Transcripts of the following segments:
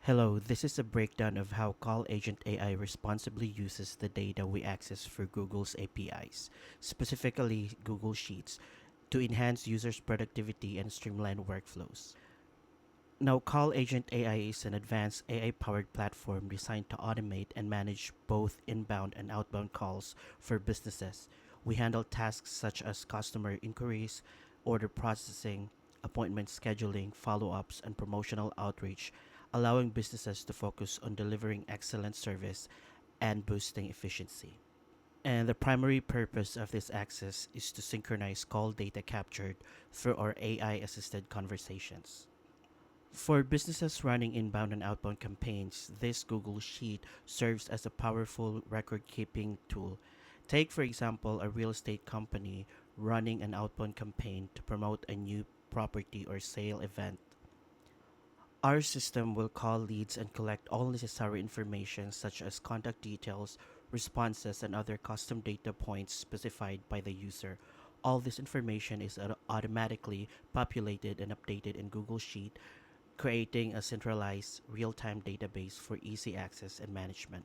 Hello, this is a breakdown of how Call Agent AI responsibly uses the data we access through Google's APIs, specifically Google Sheets, to enhance users' productivity and streamline workflows. Now, Call Agent AI is an advanced AI powered platform designed to automate and manage both inbound and outbound calls for businesses. We handle tasks such as customer inquiries, order processing, appointment scheduling, follow ups, and promotional outreach, allowing businesses to focus on delivering excellent service and boosting efficiency. And the primary purpose of this access is to synchronize call data captured through our AI assisted conversations. For businesses running inbound and outbound campaigns, this Google Sheet serves as a powerful record keeping tool. Take, for example, a real estate company running an outbound campaign to promote a new property or sale event. Our system will call leads and collect all necessary information such as contact details, responses, and other custom data points specified by the user. All this information is automatically populated and updated in Google Sheet, creating a centralized, real time database for easy access and management.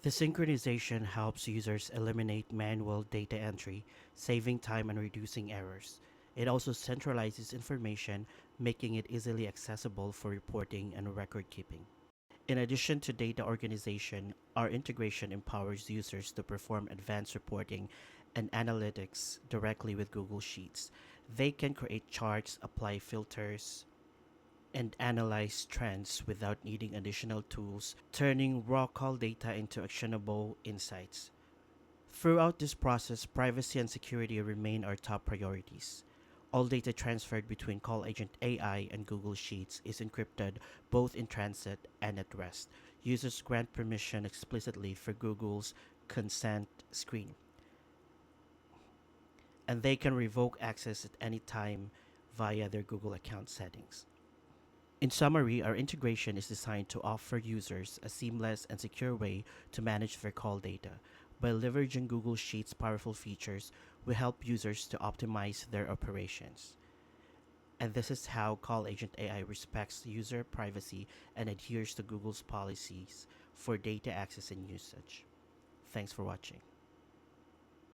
The synchronization helps users eliminate manual data entry, saving time and reducing errors. It also centralizes information, making it easily accessible for reporting and record keeping. In addition to data organization, our integration empowers users to perform advanced reporting and analytics directly with Google Sheets. They can create charts, apply filters, and analyze trends without needing additional tools, turning raw call data into actionable insights. Throughout this process, privacy and security remain our top priorities. All data transferred between Call Agent AI and Google Sheets is encrypted both in transit and at rest. Users grant permission explicitly for Google's consent screen, and they can revoke access at any time via their Google account settings. In summary, our integration is designed to offer users a seamless and secure way to manage their call data. By leveraging Google Sheets' powerful features, we help users to optimize their operations. And this is how Call Agent AI respects user privacy and adheres to Google's policies for data access and usage. Thanks for watching.